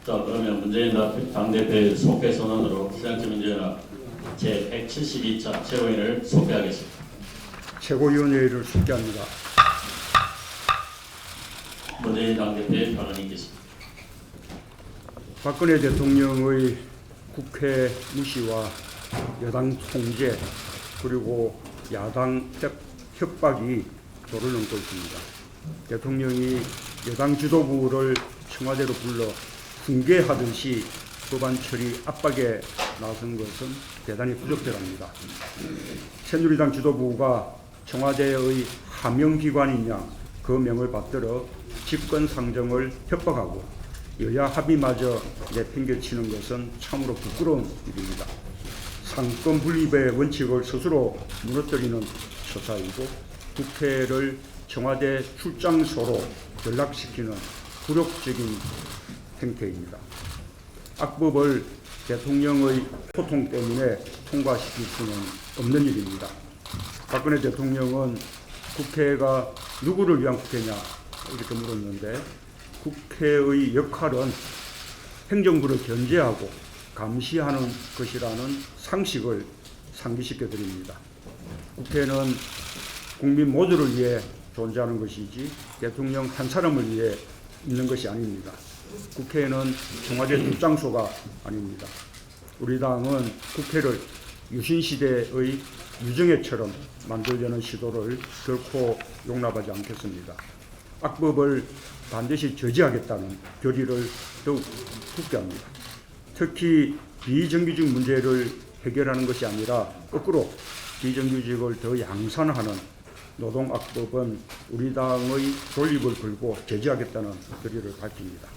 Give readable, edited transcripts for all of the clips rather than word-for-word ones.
자, 그러면 문재인 당대표의 속회 선언으로 새정치민주연합 제172차 최고위원회를 속회하겠습니다. 최고위원회를 속개합니다. 문재인 당대표의 발언이 있겠습니다. 박근혜 대통령의 국회 무시와 여당 통제 그리고 야당 협박이 도를 넘고 있습니다. 대통령이 여당 지도부를 청와대로 불러 훈계하듯이 법안 처리 압박에 나선 것은 대단히 부적절합니다. 새누리당 지도부가 청와대의 하명기관인 양 그 명을 받들어 집권 상정을 협박하고 여야 합의마저 내팽개치는 것은 참으로 부끄러운 일입니다. 상권 분립의 원칙을 스스로 무너뜨리는 처사이고 국회를 청와대 출장소로 전락시키는 굴욕적인 행태입니다. 악법을 대통령의 소통 때문에 통과시킬 수는 없는 일입니다. 박근혜 대통령은 국회가 누구를 위한 국회냐 이렇게 물었는데 국회의 역할은 행정부를 견제하고 감시하는 것이라는 상식을 상기시켜 드립니다. 국회는 국민 모두를 위해 존재하는 것이지 대통령 한 사람을 위해 있는 것이 아닙니다. 국회는 청와대 출장소가 아닙니다. 우리 당은 국회를 유신시대의 유정회처럼 만들려는 시도를 결코 용납하지 않겠습니다. 악법을 반드시 저지하겠다는 결의를 더욱 굳게 합니다. 특히 비정규직 문제를 해결하는 것이 아니라 거꾸로 비정규직을 더 양산하는 노동악법은 우리 당의 존립을 걸고 제지하겠다는 결의를 밝힙니다.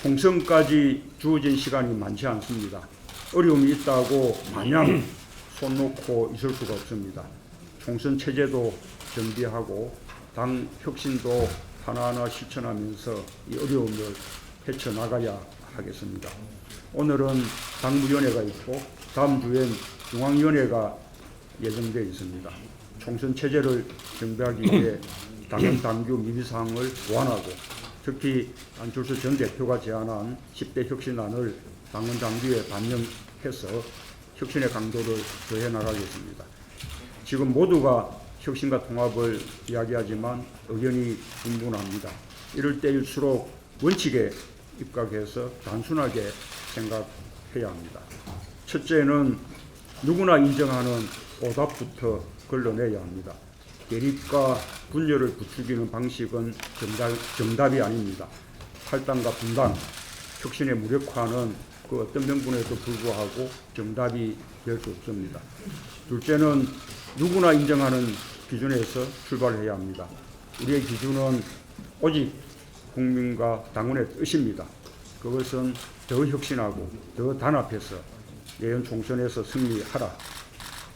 총선까지 주어진 시간이 많지 않습니다. 어려움이 있다고 마냥 손 놓고 있을 수가 없습니다. 총선 체제도 정비하고 당 혁신도 하나하나 실천하면서 이 어려움을 헤쳐나가야 하겠습니다. 오늘은 당무위원회가 있고 다음 주엔 중앙위원회가 예정되어 있습니다. 총선 체제를 정비하기 위해 당헌 당규 미비사항을 보완하고 특히 안철수 전 대표가 제안한 10대 혁신안을 당헌 당규에 반영해서 혁신의 강도를 더해 나가겠습니다. 지금 모두가 혁신과 통합을 이야기하지만 의견이 분분합니다. 이럴 때일수록 원칙에 입각해서 단순하게 생각해야 합니다. 첫째는 누구나 인정하는 오답부터 걸러내야 합니다. 대립과 분열을 부추기는 방식은 정답이 아닙니다. 탈당과 분당, 혁신의 무력화는 그 어떤 명분에도 불구하고 정답이 될 수 없습니다. 둘째는 누구나 인정하는 기준에서 출발해야 합니다. 우리의 기준은 오직 국민과 당원의 뜻입니다. 그것은 더 혁신하고 더 단합해서 내년 총선에서 승리하라.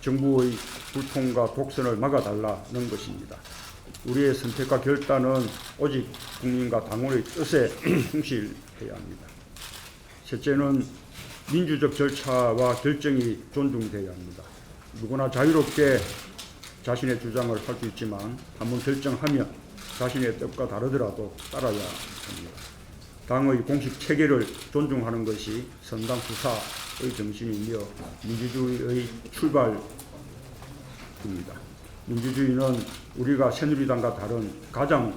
정부의 불통과 독선을 막아달라는 것입니다. 우리의 선택과 결단은 오직 국민과 당원의 뜻에 충실해야 합니다. 셋째는 민주적 절차와 결정이 존중돼야 합니다. 누구나 자유롭게 자신의 주장을 할 수 있지만 한번 결정하면 자신의 뜻과 다르더라도 따라야 합니다. 당의 공식 체계를 존중하는 것이 선당 수사의 정신이며 민주주의의 출발입니다. 민주주의는 우리가 새누리당과 다른 가장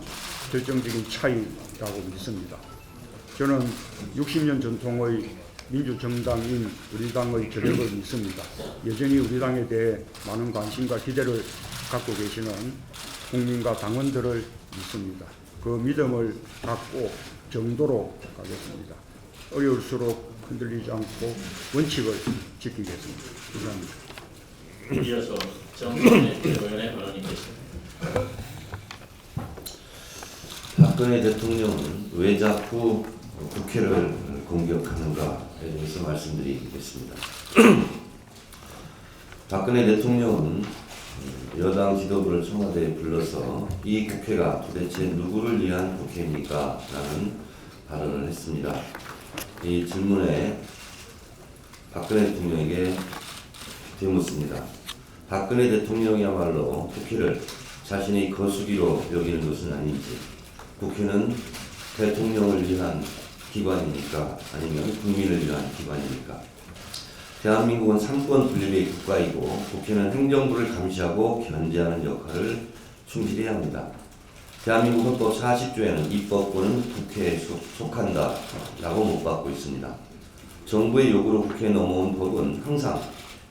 결정적인 차이라고 믿습니다. 저는 60년 전통의 민주정당인 우리 당의 저력을 믿습니다. 여전히 우리 당에 대해 많은 관심과 기대를 갖고 계시는 국민과 당원들을 믿습니다. 그 믿음을 갖고 정도로 가겠습니다. 어려울수록 흔들리지 않고 원칙을 지키겠습니다. 감사합니다. 이어서 정의원의 의원의 발언이 있겠습니다. 박근혜 대통령은 왜 자꾸 국회를 공격하는가에 대해서 말씀드리겠습니다. 박근혜 대통령은 여당 지도부를 청와대에 불러서 이 국회가 도대체 누구를 위한 국회입니까? 라는 발언을 했습니다. 이 질문에 박근혜 대통령에게 되묻습니다. 박근혜 대통령이야말로 국회를 자신의 거수기로 여기는 것은 아닌지, 국회는 대통령을 위한 기관입니까? 아니면 국민을 위한 기관입니까? 대한민국은 삼권 분립의 국가이고 국회는 행정부를 감시하고 견제하는 역할을 충실히 합니다. 대한민국 헌법 40조에는 입법권은 국회에 속한다라고 못 받고 있습니다. 정부의 요구로 국회에 넘어온 법은 항상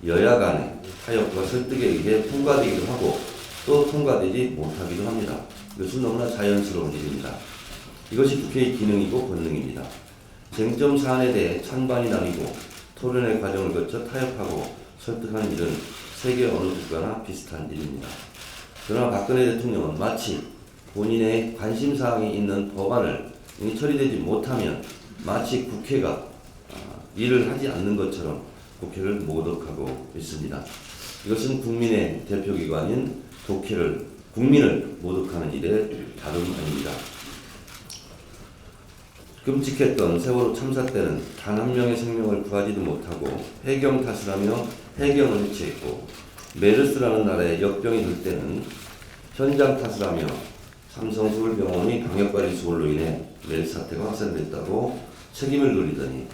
여야 간의 타협과 설득에 의해 통과되기도 하고 또 통과되지 못하기도 합니다. 이것은 너무나 자연스러운 일입니다. 이것이 국회의 기능이고 권능입니다. 쟁점 사안에 대해 찬반이 나뉘고 토론의 과정을 거쳐 타협하고 설득하는 일은 세계 어느 국가나 비슷한 일입니다. 그러나 박근혜 대통령은 마치 본인의 관심사항이 있는 법안을 처리되지 못하면 마치 국회가 일을 하지 않는 것처럼 국회를 모독하고 있습니다. 이것은 국민의 대표기관인 국민을 모독하는 일의 다름 아닙니다. 끔찍했던 세월호 참사 때는 단 한 명의 생명을 구하지도 못하고 해경 탓을 하며 해경을 해체했고, 메르스라는 나라에 역병이 들 때는 현장 탓을 하며 삼성서울병원이 방역관리소홀로 인해 메르스 사태가 확산됐다고 책임을 돌리더니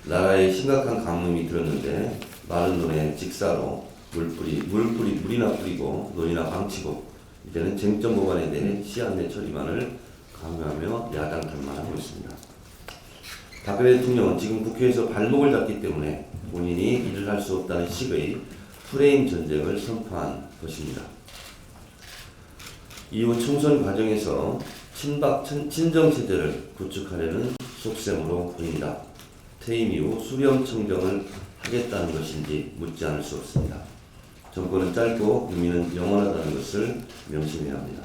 나라에 심각한 가뭄이 들었는데 마른 논에 직사로 물이나 뿌리고 논이나 방치고 이제는 쟁점 법안에 대해 시한내 처리만을 강요하며 야당 탓만 하고 있습니다. 박근혜 대통령은 지금 국회에서 발목을 잡기 때문에 본인이 일을 할 수 없다는 식의 프레임 전쟁을 선포한 것입니다. 이후 총선 과정에서 친정체제를 구축하려는 속셈으로 보입니다. 퇴임 이후 수렴청정을 하겠다는 것인지 묻지 않을 수 없습니다. 정권은 짧고 국민은 영원하다는 것을 명심해야 합니다.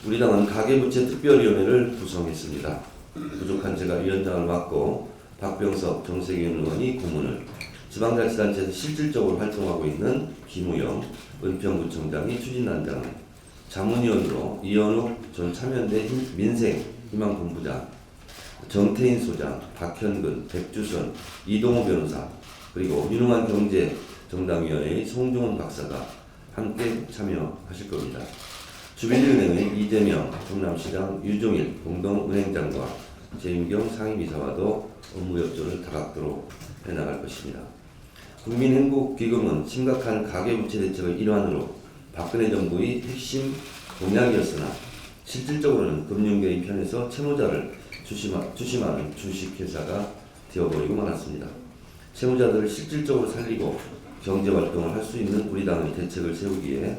우리 당은 가계부채 특별위원회를 구성했습니다. 부족한 제가 위원장을 맡고 박병석 정세균 의원이 고문을, 지방자치단체에서 실질적으로 활동하고 있는 김우영 은평구청장이 추진단장을, 자문위원으로 이현욱 전 참여연대 민생희망본부장, 정태인 소장, 박현근, 백주선, 이동호 변호사, 그리고 유능한 경제정당위원회의 송종훈 박사가 함께 참여하실 겁니다. 주빌리은행의 이재명 경남시장 유종일 공동은행장과 재임경 상임이사와도 업무협조를 다각도로 해나갈 것입니다. 국민행복기금은 심각한 가계부채 대책의 일환으로 박근혜 정부의 핵심 공약이었으나 실질적으로는 금융계의 편에서 채무자를 주심하는 주식회사가 되어버리고 말았습니다. 채무자들을 실질적으로 살리고 경제활동을 할 수 있는 우리 당의 대책을 세우기에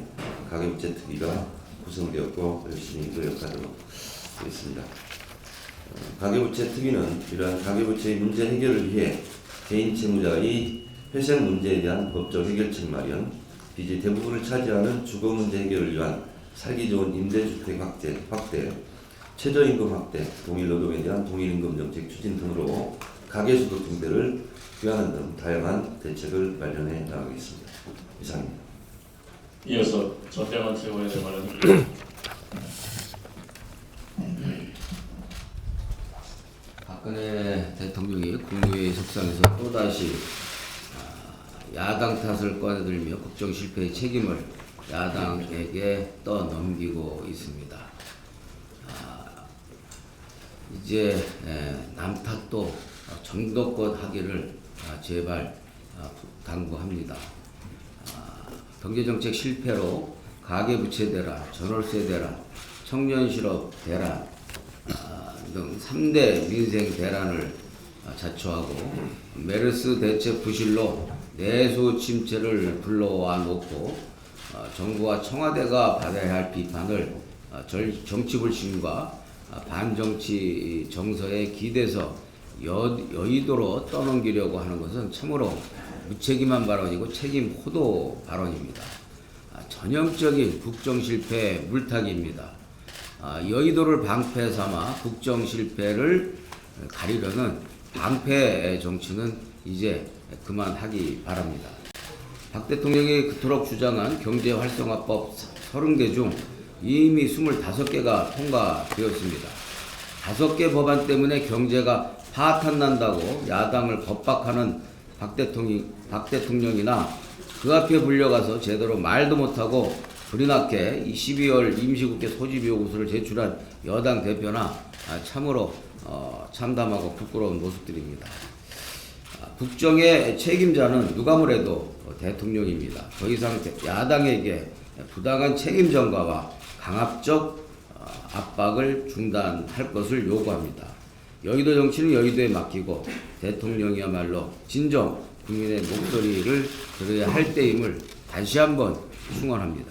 가계부채 특위가 구성되었고 열심히 노력하도록 하겠습니다. 가계부채 특위는 이러한 가계부채의 문제 해결을 위해 개인 채무자의 회생 문제에 대한 법적 해결책 마련, 빚의 대부분을 차지하는 주거 문제 해결을 위한 살기 좋은 임대주택 확대, 최저임금 확대, 동일노동에 대한 동일임금 정책 추진 등으로 가계소득 증대를 귀하는 등 다양한 대책을 마련해 나가겠습니다. 이상입니다. 이어서 전대관 최고위원의 발언입니다. 박근혜 대통령이 국무회의 석상에서 또다시 야당 탓을 꺼내들며 국정 실패의 책임을 야당에게 떠넘기고 있습니다. 이제 남 탓도 정도껏 하기를 제발 당부합니다. 경제정책 실패로 가계부채 대란, 전월세 대란, 청년실업 대란 등 3대 민생 대란을 자초하고 메르스 대책 부실로 내수 침체를 불러와 놓고 정부와 청와대가 받아야 할 비판을 정치 불신과 반정치 정서에 기대서 여의도로 떠넘기려고 하는 것은 참으로 무책임한 발언이고 책임 호도 발언입니다. 전형적인 국정 실패 물타기입니다. 여의도를 방패 삼아 국정 실패를 가리려는 방패 정치는 이제 그만하기 바랍니다. 박 대통령이 그토록 주장한 경제활성화법 30개 중 이미 25개가 통과되었습니다. 5개 법안 때문에 경제가 파탄난다고 야당을 겁박하는 박 대통령이나 그 앞에 불려가서 제대로 말도 못하고 불이 나게 이 12월 임시국회 소집 요구서를 제출한 여당 대표나 참으로 참담하고 부끄러운 모습들입니다. 국정의 책임자는 누가 뭐래도 대통령입니다. 더 이상 야당에게 부당한 책임 전가와 강압적 압박을 중단할 것을 요구합니다. 여의도 정치는 여의도에 맡기고 대통령이야말로 진정 국민의 목소리를 들어야 할 때임을 다시 한번 충원합니다.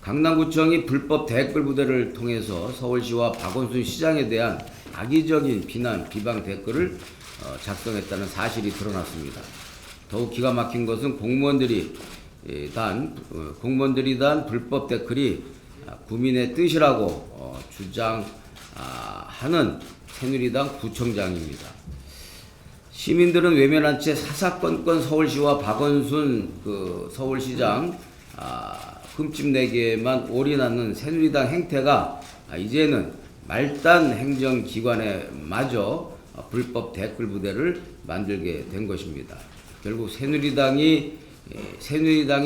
강남구청이 불법 댓글 부대를 통해서 서울시와 박원순 시장에 대한 악의적인 비난, 비방 댓글을 작성했다는 사실이 드러났습니다. 더욱 기가 막힌 것은 공무원들이 단 불법 댓글이 국민의 뜻이라고 주장하는 새누리당 구청장입니다. 시민들은 외면한 채 사사건건 서울시와 박원순 서울시장 흠집내기에만 올인하는 새누리당 행태가 이제는 말단 행정기관에 마저 불법 댓글 부대를 만들게 된 것입니다. 결국 새누리당이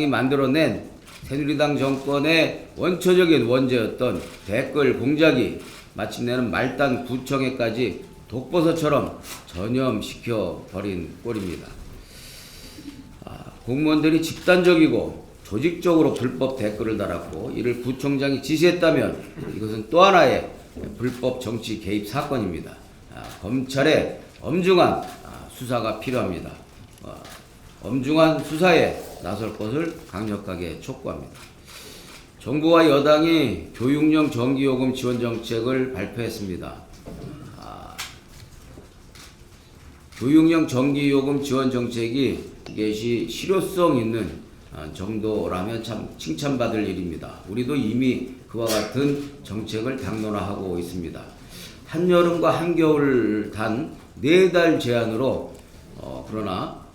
만들어낸 새누리당 정권의 원초적인 원죄였던 댓글 공작이 마침내는 말단 구청에까지 독버섯처럼 전염시켜 버린 꼴입니다. 공무원들이 집단적이고 조직적으로 불법 댓글을 달았고 이를 구청장이 지시했다면 이것은 또 하나의 불법 정치 개입 사건입니다. 검찰의 엄중한 수사가 필요합니다. 엄중한 수사에 나설 것을 강력하게 촉구합니다. 정부와 여당이 교육용 전기요금 지원 정책을 발표했습니다. 교육용 전기요금 지원 정책이 이것이 실효성 있는 정도라면 참 칭찬받을 일입니다. 우리도 이미 그와 같은 정책을 당론화하고 있습니다. 한여름과 한겨울 단 4달 제한으로 그러나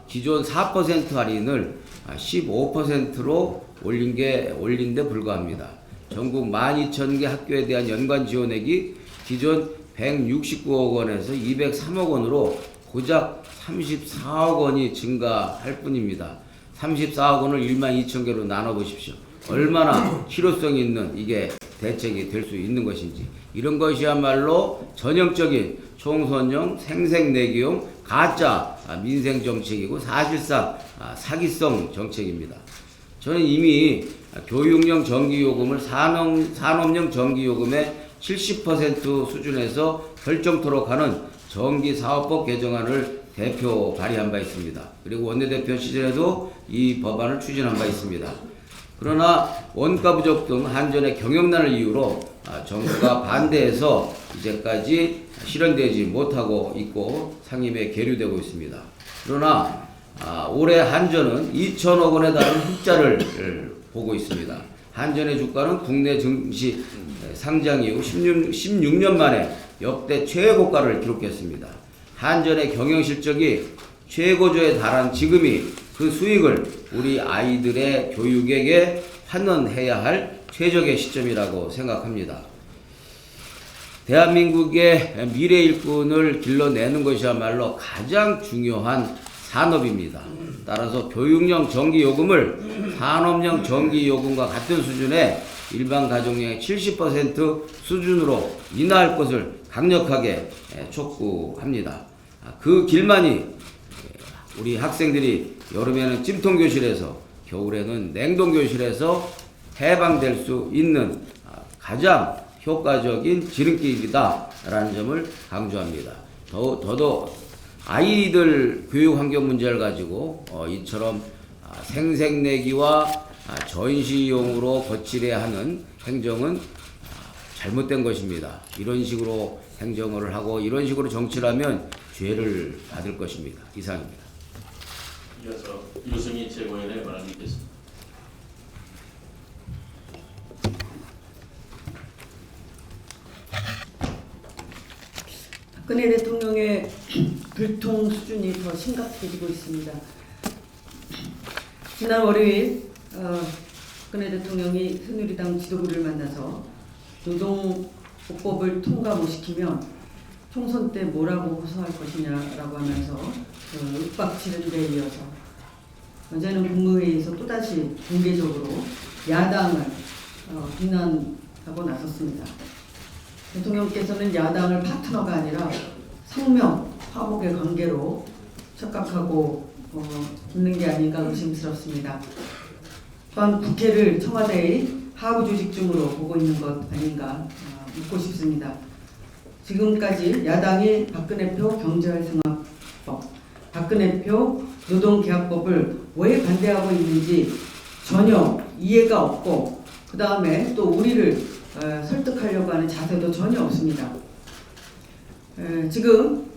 기존 4% 할인을 15%로 올린 데 불과합니다. 전국 12,000개 학교에 대한 연간 지원액이 기존 169억 원에서 203억 원으로 고작 34억 원이 증가할 뿐입니다. 34억 원을 12,000개로 나눠보십시오. 얼마나 실효성 있는 이게 대책이 될 수 있는 것인지. 이런 것이야말로 전형적인 총선용 생색내기용 가짜 민생정책이고 사실상 사기성 정책입니다. 저는 이미 교육용 전기요금을 산업용 전기요금의 70% 수준에서 결정토록 하는 전기사업법 개정안을 대표 발의한 바 있습니다. 그리고 원내대표 시절에도 이 법안을 추진한 바 있습니다. 그러나 원가 부족 등 한전의 경영난을 이유로 정부가 반대해서 이제까지 실현되지 못하고 있고 상임에 계류되고 있습니다. 그러나 올해 한전은 2천억 원에 달하는 흑자를 보고 있습니다. 한전의 주가는 국내 증시 상장 이후 16년 만에 역대 최고가를 기록했습니다. 한전의 경영 실적이 최고조에 달한 지금이 그 수익을 우리 아이들의 교육에게 환원해야 할 최적의 시점이라고 생각합니다. 대한민국의 미래 일꾼을 길러내는 것이야말로 가장 중요한 산업입니다. 따라서 교육용 전기요금을 산업용 전기요금과 같은 수준의 일반 가정용의 70% 수준으로 인하할 것을 강력하게 촉구합니다. 그 길만이 우리 학생들이 여름에는 찜통교실에서 겨울에는 냉동교실에서 해방될 수 있는 가장 효과적인 지름길이다라는 점을 강조합니다. 더더 아이들 교육 환경 문제를 가지고 이처럼 생색내기와 전시용으로 거칠해야 하는 행정은 잘못된 것입니다. 이런 식으로 행정을 하고 이런 식으로 정치를 하면 죄를 받을 것입니다. 이상입니다. 이어서 유승희 최고위원의 발언 듣겠습니다. 박근혜 대통령의 불통 수준이 더 심각해지고 있습니다. 지난 월요일 박근혜 대통령이 새누리당 지도부를 만나서 노동보법을 통과 못 시키면 총선 때 뭐라고 호소할 것이냐라고 하면서 윽박지른 데 이어서 어제는 국무회의에서 또다시 공개적으로 야당을 비난하고 나섰습니다. 대통령께서는 야당을 파트너가 아니라 성명, 화목의 관계로 착각하고 있는 게 아닌가 의심스럽습니다. 또한 국회를 청와대의 하부 조직중으로 보고 있는 것 아닌가 묻고 싶습니다. 지금까지 야당이 박근혜표 경제활성화법, 박근혜표 노동계약법을 왜 반대하고 있는지 전혀 이해가 없고, 그 다음에 또 우리를 설득하려고 하는 자세도 전혀 없습니다. 지금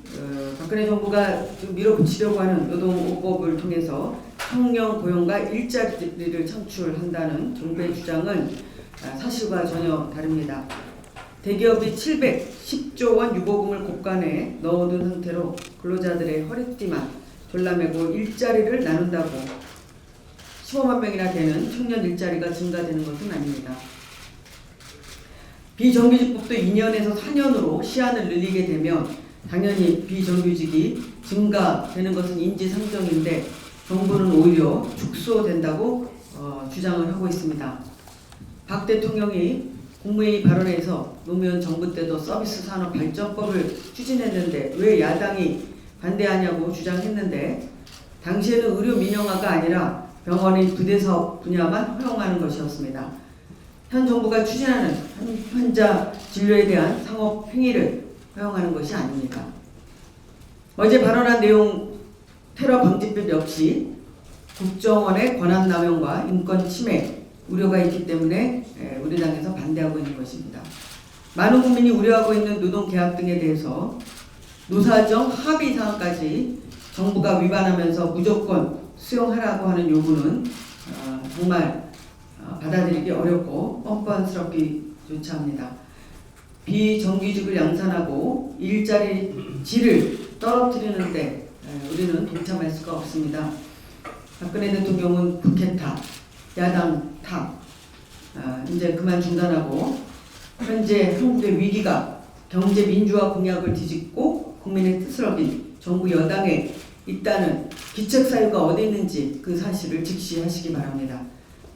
박근혜 정부가 지금 밀어붙이려고 하는 노동법을 통해서 청년 고용과 일자리를 창출한다는 정부의 주장은 사실과 전혀 다릅니다. 대기업이 710조 원 유보금을 곳간에 넣어둔 상태로 근로자들의 허리띠만 졸라매고 일자리를 나눈다고 15만 명이나 되는 청년 일자리가 증가되는 것은 아닙니다. 비정규직법도 2년에서 4년으로 시한을 늘리게 되면 당연히 비정규직이 증가되는 것은 인지상정인데 정부는 오히려 축소된다고 주장을 하고 있습니다. 박 대통령이 국무회의 발언에서 노무현 정부 때도 서비스 산업 발전법을 추진했는데 왜 야당이 반대하냐고 주장했는데, 당시에는 의료 민영화가 아니라 병원의 부대사업 분야만 허용하는 것이었습니다. 현 정부가 추진하는 환자 진료에 대한 상업 행위를 허용하는 것이 아닙니다. 어제 발언한 내용 테러 방지법 역시 국정원의 권한 남용과 인권 침해 우려가 있기 때문에 우리 당에서 반대하고 있는 것입니다. 많은 국민이 우려하고 있는 노동계약 등에 대해서 노사정 합의 사항까지 정부가 위반하면서 무조건 수용하라고 하는 요구는 정말 받아들이기 어렵고 뻔뻔스럽기조차 합니다. 비정규직을 양산하고 일자리 질을 떨어뜨리는데 우리는 동참할 수가 없습니다. 박근혜 대통령은 국회 탓, 야당 탓, 이제 그만 중단하고 현재 한국의 위기가 경제 민주화 공약을 뒤집고 국민의 뜻을 어긴 정부 여당에 있다는 기책사유가 어디 있는지 그 사실을 직시하시기 바랍니다.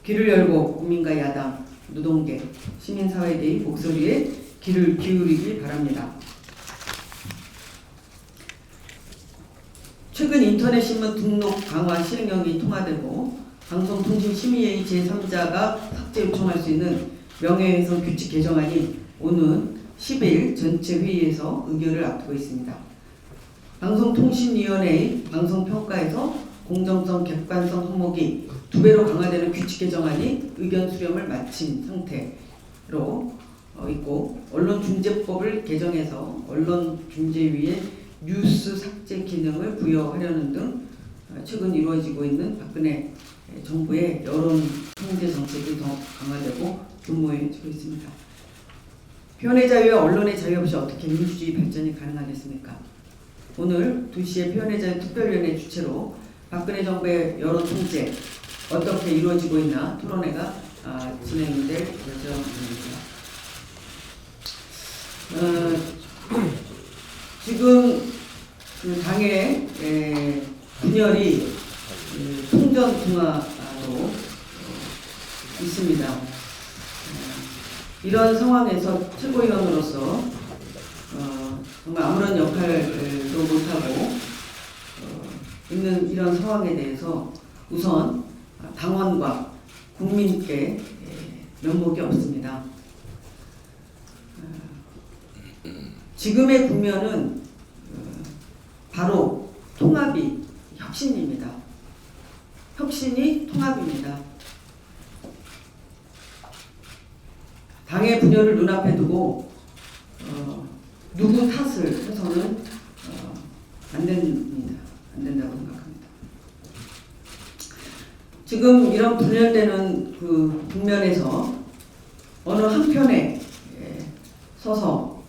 귀를 열고 국민과 야당, 노동계, 시민사회계의 목소리에 귀를 기울이기 바랍니다. 최근 인터넷 신문 등록 강화 시행령이 통과되고 방송통신심의회의 제3자가 삭제 요청할 수 있는 명예훼손 규칙 개정안이 오는 10일 전체 회의에서 의결을 앞두고 있습니다. 방송통신위원회의 방송평가에서 공정성, 객관성 항목이 2배로 강화되는 규칙 개정안이 의견 수렴을 마친 상태로 있고, 언론중재법을 개정해서 언론중재위에 뉴스 삭제 기능을 부여하려는 등 최근 이루어지고 있는 박근혜 정부의 여론 통제 정책이 더 강화되고 분모해지고 있습니다. 표현의 자유와 언론의 자유 없이 어떻게 민주주의 발전이 가능하겠습니까? 오늘 2시에 표현의 자유 특별위원회 주최로 박근혜 정부의 여론 통제 어떻게 이루어지고 있나 토론회가 진행될 예정입니다. 지금 그 당의 분열이 통전등화로 있습니다. 이런 상황에서 최고위원으로서 정말 아무런 역할도 못하고 있는 이런 상황에 대해서 우선 당원과 국민께 면목이 없습니다. 지금의 국면은 바로 통합이 혁신입니다. 혁신이 통합입니다. 당의 분열을 눈앞에 두고 누구 탓을 해서는 안 됩니다. 안 된다고 생각합니다. 지금 이런 분열되는 그 국면에서 어느 한편에 서서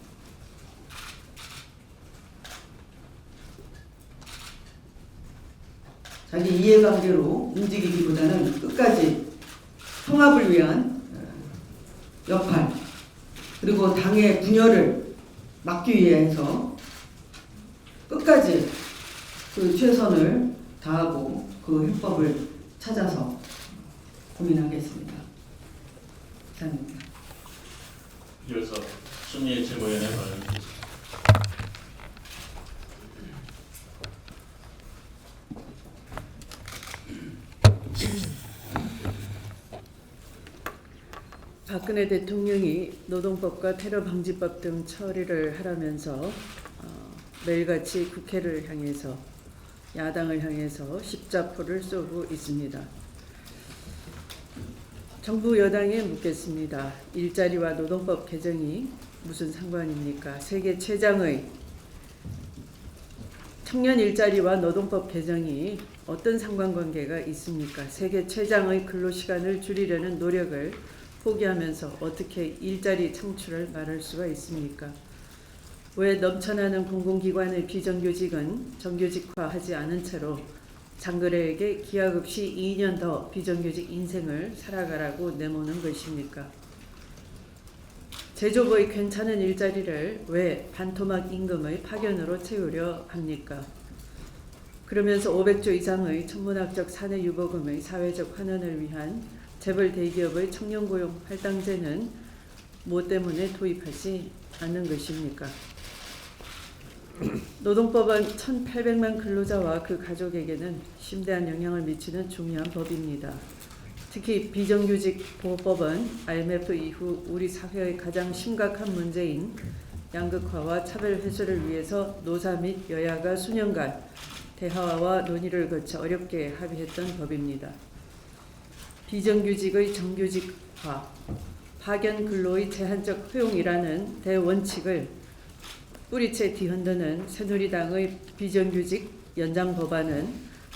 자기 이해관계로 움직이기보다는 끝까지 통합을 위한 역할, 그리고 당의 분열을 막기 위해서 끝까지 그 최선을 다하고 그 해법을 찾아서 고민하겠습니다. 감사합니다. 이어서 추미애 최고위원의 발언이겠습니다. 박근혜 대통령이 노동법과 테러방지법 등 처리를 하라면서 매일같이 국회를 향해서 야당을 향해서 십자포를 쏘고 있습니다. 정부 여당에 묻겠습니다. 일자리와 노동법 개정이 무슨 상관입니까? 세계 최장의 청년 일자리와 노동법 개정이 어떤 상관관계가 있습니까? 세계 최장의 근로시간을 줄이려는 노력을 포기하면서 어떻게 일자리 창출을 말할 수가 있습니까? 왜 넘쳐나는 공공기관의 비정규직은 정규직화하지 않은 채로 장거래에게 기약 없이 2년 더 비정규직 인생을 살아가라고 내모는 것입니까? 제조업의 괜찮은 일자리를 왜 반토막 임금의 파견으로 채우려 합니까? 그러면서 500조 이상의 천문학적 사내 유보금의 사회적 환원을 위한 재벌 대기업의 청년고용 할당제는 뭐 때문에 도입하지 않는 것입니까? 노동법은 1,800만 근로자와 그 가족에게는 심대한 영향을 미치는 중요한 법입니다. 특히 비정규직 보호법은 IMF 이후 우리 사회의 가장 심각한 문제인 양극화와 차별 해소를 위해서 노사 및 여야가 수년간 대화와 논의를 거쳐 어렵게 합의했던 법입니다. 비정규직의 정규직화, 파견 근로의 제한적 허용이라는 대원칙을 뿌리채 뒤흔드는 새누리당의 비정규직 연장 법안은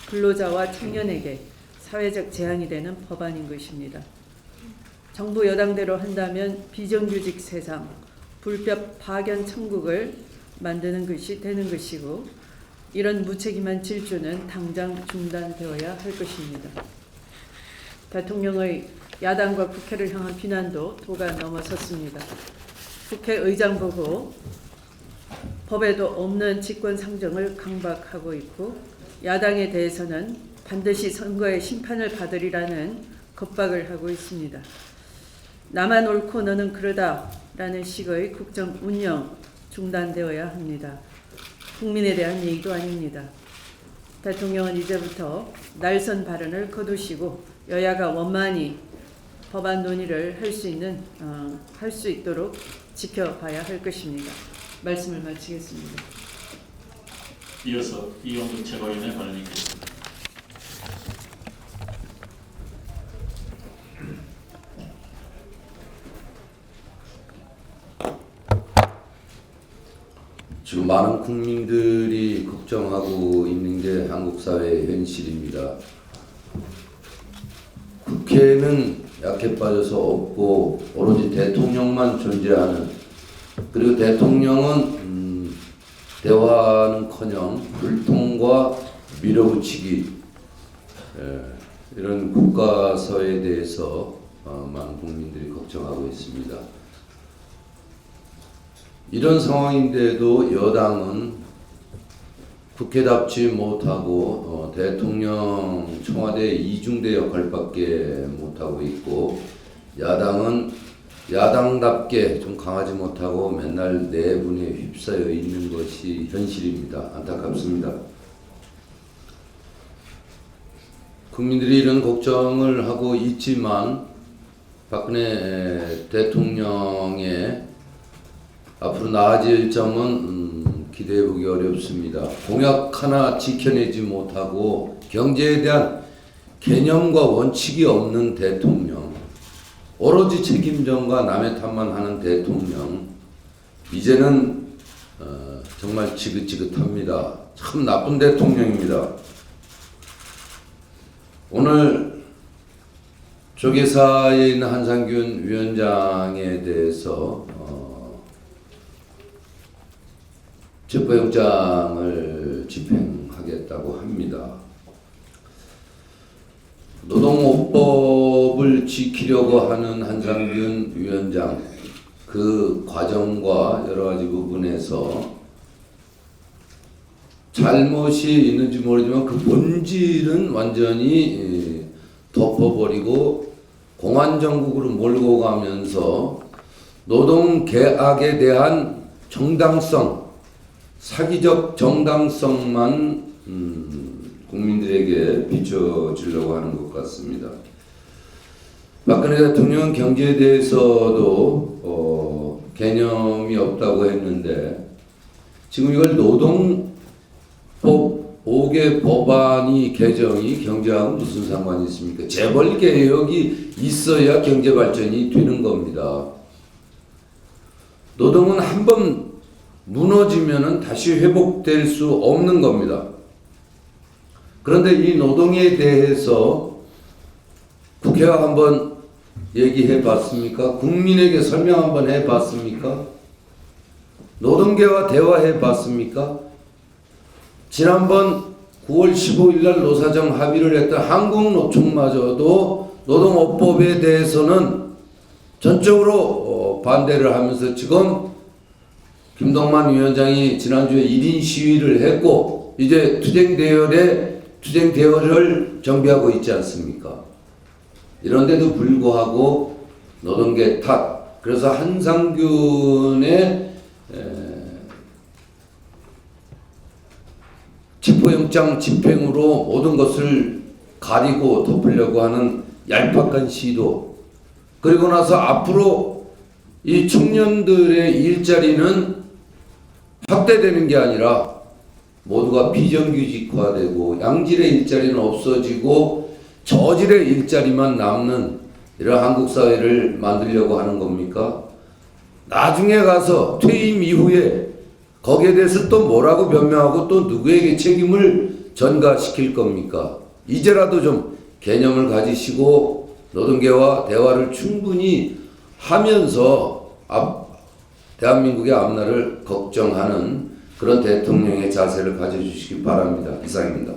근로자와 청년에게 사회적 재앙이 되는 법안인 것입니다. 정부 여당대로 한다면 비정규직 세상, 불법 파견 천국을 만드는 것이 되는 것이고 이런 무책임한 질주는 당장 중단되어야 할 것입니다. 대통령의 야당과 국회를 향한 비난도 도가 넘어섰습니다. 국회의장 보고 법에도 없는 직권상정을 강박하고 있고 야당에 대해서는 반드시 선거의 심판을 받으리라는 겁박을 하고 있습니다. 나만 옳고 너는 그러다 라는 식의 국정 운영 중단되어야 합니다. 국민에 대한 얘기도 아닙니다. 대통령은 이제부터 날선 발언을 거두시고 여야가 원만히 법안 논의를 할 수 있도록 지켜봐야 할 것입니다. 말씀을 마치겠습니다. 이어서 이용국 최고위원의 발언이겠습니다. 지금 많은 국민들이 걱정하고 있는 게 한국 사회의 현실입니다. 국회는 약해 빠져서 없고 오로지 대통령만 존재하는, 그리고 대통령은 대화는커녕 불통과 밀어붙이기, 이런 국가서에 대해서 많은 국민들이 걱정하고 있습니다. 이런 상황인데도 여당은 국회답지 못하고 대통령 청와대 이중대 역할밖에 못하고 있고, 야당은 야당답게 좀 강하지 못하고 맨날 내분에 휩싸여 있는 것이 현실입니다. 안타깝습니다. 국민들이 이런 걱정을 하고 있지만 박근혜 대통령의 앞으로 나아질 점은 기대해보기 어렵습니다. 공약 하나 지켜내지 못하고 경제에 대한 개념과 원칙이 없는 대통령, 오로지 책임전과 남의 탓만 하는 대통령, 이제는 정말 지긋지긋합니다. 참 나쁜 대통령입니다. 오늘 조계사에 있는 한상균 위원장에 대해서 체포영장을 집행하겠다고 합니다. 노동법을 지키려고 하는 한상균 위원장, 그 과정과 여러 가지 부분에서 잘못이 있는지 모르지만 그 본질은 완전히 덮어버리고 공안정국으로 몰고 가면서 노동계약에 대한 정당성, 사기적 정당성만 국민들에게 비춰주려고 하는 것 같습니다. 박근혜 대통령은 경제에 대해서도 개념이 없다고 했는데 지금 이걸 노동법 5개 법안이 개정이 경제하고 무슨 상관이 있습니까? 재벌 개혁이 있어야 경제 발전이 되는 겁니다. 노동은 한번 무너지면은 다시 회복될 수 없는 겁니다. 그런데 이 노동에 대해서 국회와 한번 얘기해 봤습니까? 국민에게 설명 한번 해 봤습니까? 노동계와 대화해 봤습니까? 지난번 9월 15일 날 노사정 합의를 했던 한국노총마저도 노동업법에 대해서는 전적으로 반대를 하면서 지금 김동만 위원장이 지난주에 1인 시위를 했고 이제 투쟁 대열을 정비하고 있지 않습니까? 이런데도 불구하고 노동계 탓, 그래서 한상균의 체포영장 집행으로 모든 것을 가리고 덮으려고 하는 얄팍한 시도, 그리고 나서 앞으로 이 청년들의 일자리는 확대되는 게 아니라 모두가 비정규직화되고 양질의 일자리는 없어지고 저질의 일자리만 남는 이런 한국 사회를 만들려고 하는 겁니까? 나중에 가서 퇴임 이후에 거기에 대해서 또 뭐라고 변명하고 또 누구에게 책임을 전가시킬 겁니까? 이제라도 좀 개념을 가지시고 노동계와 대화를 충분히 하면서 대한민국의 앞날을 걱정하는 그런 대통령의 자세를 가져주시기 바랍니다. 이상입니다.